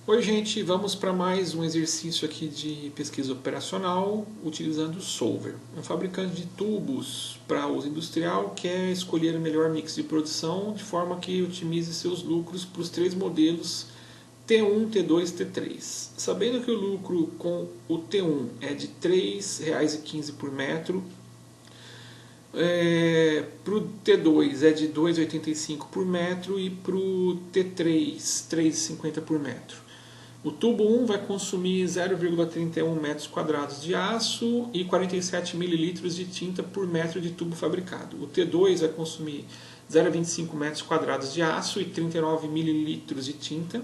Oi gente, vamos para mais um exercício aqui de pesquisa operacional utilizando o Solver. Um fabricante de tubos para uso industrial quer escolher o melhor mix de produção de forma que otimize seus lucros para os três modelos T1, T2 e T3. Sabendo que o lucro com o T1 é de R$ 3,15 por metro, para o T2 é de R$ 2,85 por metro e para o T3 R$ 3,50 por metro. O tubo 1 vai consumir 0,31 metros quadrados de aço e 47 mililitros de tinta por metro de tubo fabricado. O T2 vai consumir 0,25 metros quadrados de aço e 39 mililitros de tinta.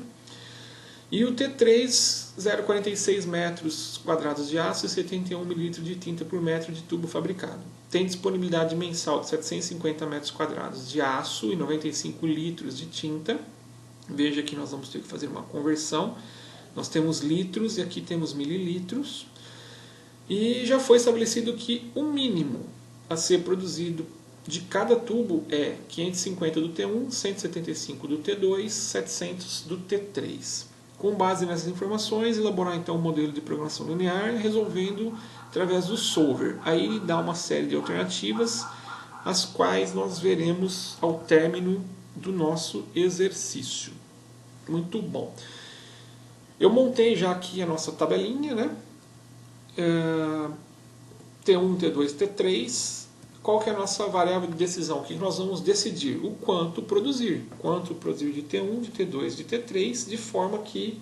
E o T3, 0,46 metros quadrados de aço e 71 mililitros de tinta por metro de tubo fabricado. Tem disponibilidade mensal de 750 metros quadrados de aço e 95 litros de tinta. Veja que nós vamos ter que fazer uma conversão. Nós temos litros e aqui temos mililitros. E já foi estabelecido que o mínimo a ser produzido de cada tubo é 550 do T1, 175 do T2, 700 do T3. Com base nessas informações, elaborar então um modelo de programação linear, resolvendo através do Solver. Aí ele dá uma série de alternativas, as quais nós veremos ao término do nosso exercício. Muito bom. Eu montei já aqui a nossa tabelinha, né? T1, T2, T3. Qual que é a nossa variável de decisão? O que nós vamos decidir? O quanto produzir. Quanto produzir de T1, de T2, de T3, de forma que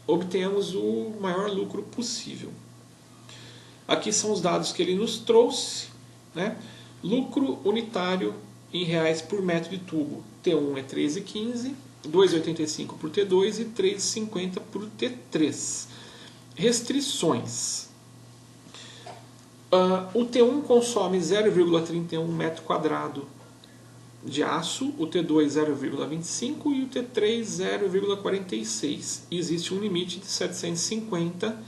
obtenhamos o maior lucro possível. Aqui são os dados que ele nos trouxe, né? Lucro unitário em reais por metro de tubo. T1 é 13,15, 2,85 por T2 e 3,50 por T3. Restrições. O T1 consome 0,31 metro quadrado de aço, o T2 0,25 e o T3 0,46. Existe um limite de 750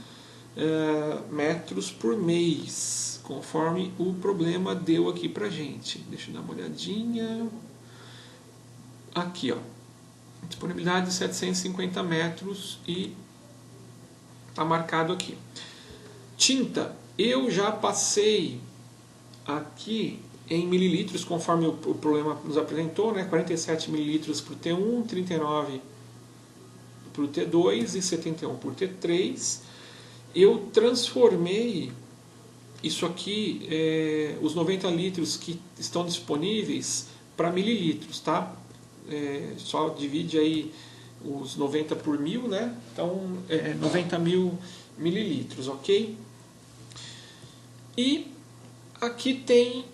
metros por mês, conforme o problema deu aqui pra gente. Deixa eu dar uma olhadinha. Aqui, ó. Disponibilidade de 750 metros e está marcado aqui. Tinta. Eu já passei aqui em mililitros, conforme o problema nos apresentou, né? 47 mililitros para o T1, 39 para o T2 e 71 para o T3. Eu transformei isso aqui, os 90 litros que estão disponíveis, para mililitros, tá? Só divide aí os 90 por 1000, né? Então, 90 mil mililitros, ok? E aqui tem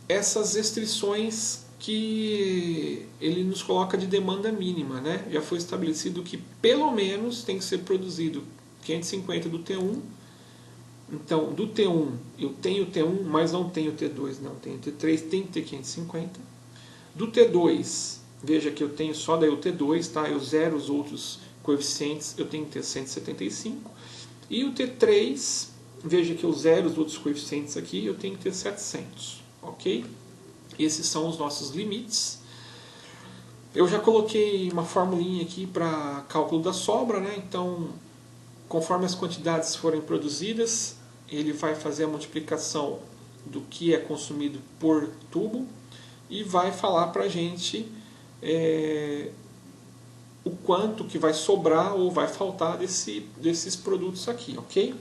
essas restrições que ele nos coloca de demanda mínima, né? Já foi estabelecido que pelo menos tem que ser produzido 550 do T1. Então, do T1, eu tenho T1, mas não tenho T2, não tenho T3, tem que ter 550. Do T2, veja que eu tenho só daí o T2, tá? Eu zero os outros coeficientes, eu tenho que ter 175. E o T3, veja que eu zero os outros coeficientes aqui, eu tenho que ter 700, ok? Esses são os nossos limites. Eu já coloquei uma formulinha aqui para cálculo da sobra, né? Então, conforme as quantidades forem produzidas, ele vai fazer a multiplicação do que é consumido por tubo e vai falar para a gente o quanto que vai sobrar ou vai faltar desses produtos aqui, ok?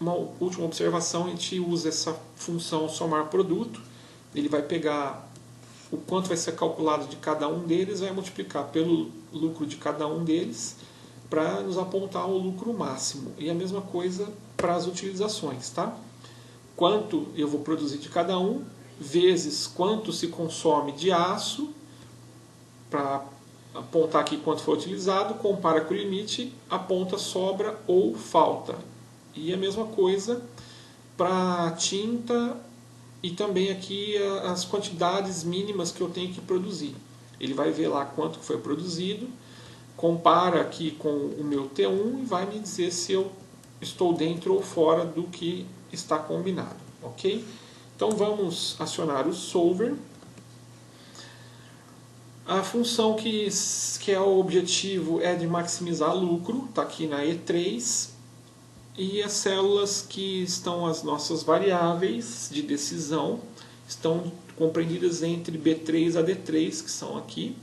Uma última observação, a gente usa essa função somar produto, ele vai pegar o quanto vai ser calculado de cada um deles, vai multiplicar pelo lucro de cada um deles para nos apontar o lucro máximo. E a mesma coisa para as utilizações, tá? Quanto eu vou produzir de cada um, vezes quanto se consome de aço, para apontar aqui quanto foi utilizado, compara com o limite, aponta sobra ou falta. E a mesma coisa para tinta e também aqui as quantidades mínimas que eu tenho que produzir. Ele vai ver lá quanto foi produzido, compara aqui com o meu T1 e vai me dizer se eu estou dentro ou fora do que está combinado, ok? Então vamos acionar o Solver. A função que é o objetivo é de maximizar lucro, está aqui na E3. E as células que estão as nossas variáveis de decisão estão compreendidas entre B3 a D3, que são aqui.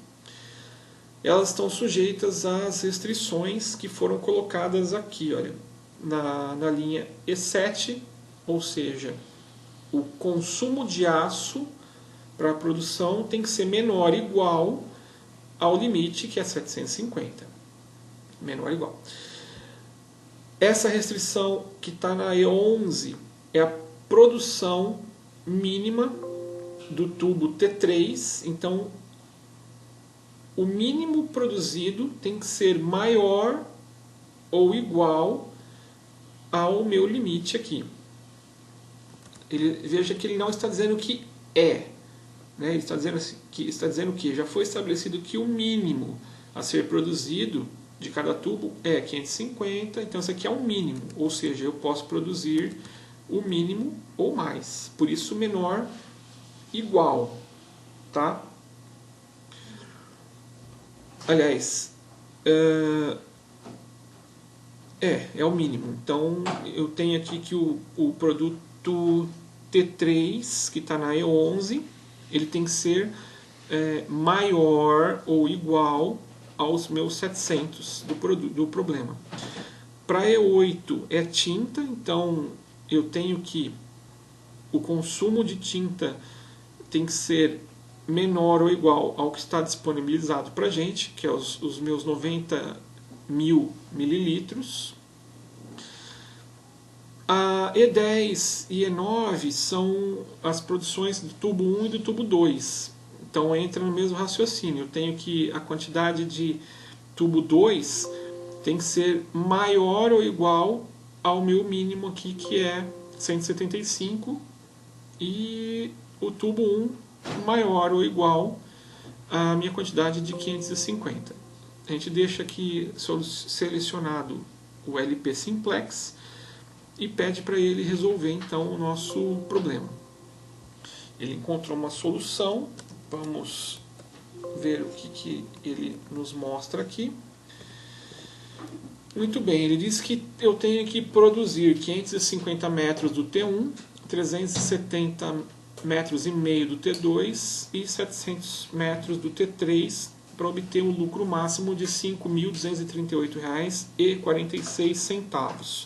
Elas estão sujeitas às restrições que foram colocadas aqui, olha, na linha E7, ou seja, o consumo de aço para a produção tem que ser menor ou igual ao limite, que é 750. Menor ou igual. Essa restrição que está na E11 é a produção mínima do tubo T3. Então, o mínimo produzido tem que ser maior ou igual ao meu limite aqui. Veja que ele não está dizendo que é. Né? Ele está dizendo que já foi estabelecido que o mínimo a ser produzido de cada tubo é 550, então isso aqui é um mínimo, ou seja, eu posso produzir o mínimo ou mais, por isso menor, igual, tá? Aliás, é o mínimo, então eu tenho aqui que o produto T3, que está na E11, ele tem que ser maior ou igual aos meus 700 do problema. Para E8 é tinta, então eu tenho que o consumo de tinta tem que ser menor ou igual ao que está disponibilizado para a gente, que é os meus 90.000 mililitros. A E10 e E9 são as produções do tubo 1 e do tubo 2. Então entra no mesmo raciocínio. Eu tenho que a quantidade de tubo 2 tem que ser maior ou igual ao meu mínimo aqui, que é 175, e o tubo 1 maior ou igual à minha quantidade de 550. A gente deixa aqui selecionado o LP Simplex e pede para ele resolver então o nosso problema. Ele encontrou uma solução. Vamos ver o que ele nos mostra aqui. Muito bem, ele diz que eu tenho que produzir 550 metros do T1, 370 metros e meio do T2 e 700 metros do T3 para obter um lucro máximo de R$ 5.238,46.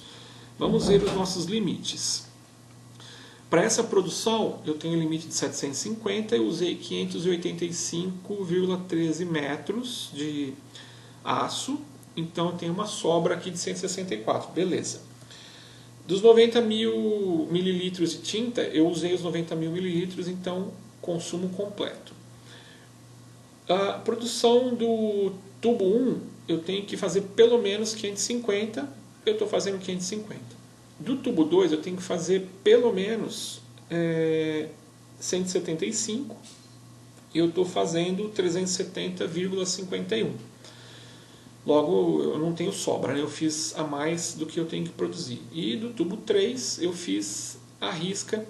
Vamos ver os nossos limites. Para essa produção, eu tenho limite de 750 e usei 585,13 metros de aço. Então, eu tenho uma sobra aqui de 164. Beleza. Dos 90.000 mililitros de tinta, eu usei os 90.000 mililitros, então, consumo completo. A produção do tubo 1, eu tenho que fazer pelo menos 550, eu estou fazendo 550. Do tubo 2 eu tenho que fazer pelo menos 175 e eu estou fazendo 370,51. Logo, eu não tenho sobra, né? Eu fiz a mais do que eu tenho que produzir. E do tubo 3 eu fiz à risca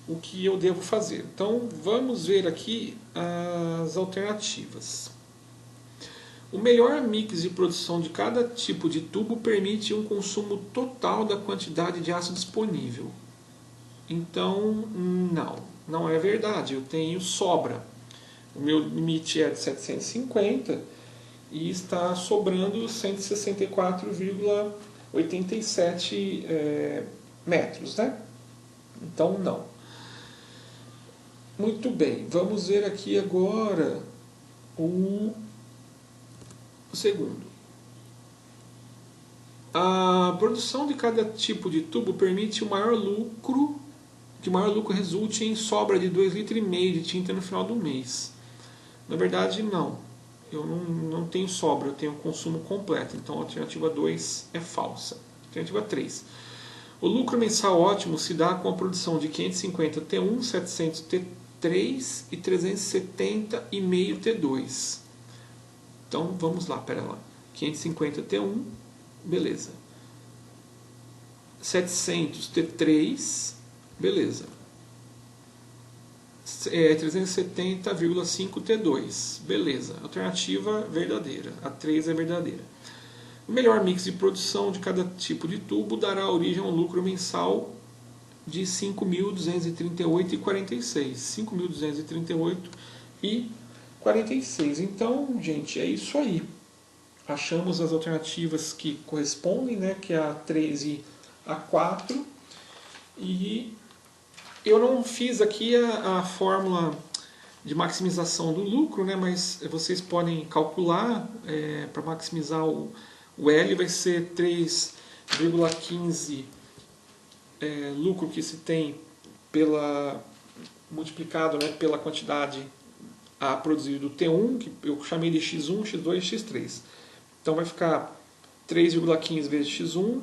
o que eu devo fazer. Então vamos ver aqui as alternativas. O melhor mix de produção de cada tipo de tubo permite um consumo total da quantidade de aço disponível. Então, não é verdade. Eu tenho sobra. O meu limite é de 750 e está sobrando 164,87 metros, né? Então, não. Muito bem, vamos ver aqui agora o segundo. A produção de cada tipo de tubo permite que o maior lucro resulte em sobra de 2,5 litros de tinta no final do mês. Na verdade, não. Eu não tenho sobra, eu tenho consumo completo. Então a alternativa 2 é falsa. Alternativa 3. O lucro mensal ótimo se dá com a produção de 550 T1, 700 T3 e 370,5 T2. Então vamos lá, pera lá. 550 T1, beleza. 700 T3, beleza. 370,5 T2. Beleza, alternativa verdadeira, a 3 é verdadeira. O melhor mix de produção de cada tipo de tubo dará origem a um lucro mensal de 5.238,46. 5.238,46. Então, gente, é isso aí. Achamos as alternativas que correspondem, né, que é a 3 e a 4. E eu não fiz aqui a fórmula de maximização do lucro, né, mas vocês podem calcular para maximizar o L vai ser 3,15 lucro que se tem multiplicado, né, pela quantidade a produzir do T1, que eu chamei de X1, X2 e X3. Então vai ficar 3,15 vezes X1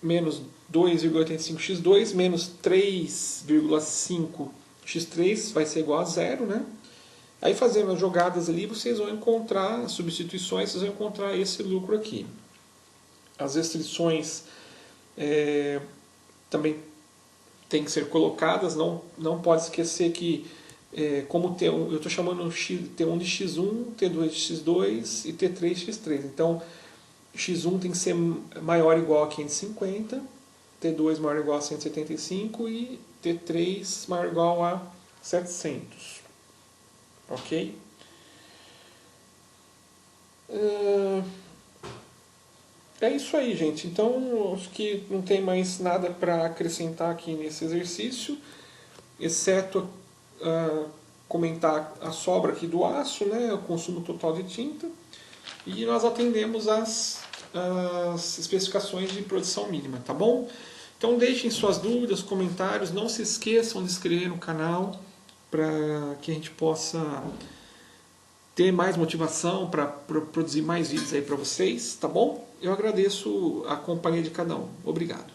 menos 2,85x2 menos 3,5x3 vai ser igual a zero, né? Aí fazendo as jogadas ali, vocês vão encontrar as substituições, vocês vão encontrar esse lucro aqui. As restrições também têm que ser colocadas, não pode esquecer que como T1, eu estou chamando T1 de X1, T2 de X2 e T3 de X3. Então, X1 tem que ser maior ou igual a 550, T2 maior ou igual a 175 e T3 maior ou igual a 700. Ok? É isso aí, gente. Então, acho que não tem mais nada para acrescentar aqui nesse exercício, exceto comentar a sobra aqui do aço, né, o consumo total de tinta, e nós atendemos as especificações de produção mínima, tá bom? Então deixem suas dúvidas, comentários, não se esqueçam de inscrever no canal para que a gente possa ter mais motivação para produzir mais vídeos aí para vocês, tá bom? Eu agradeço a companhia de cada um. Obrigado.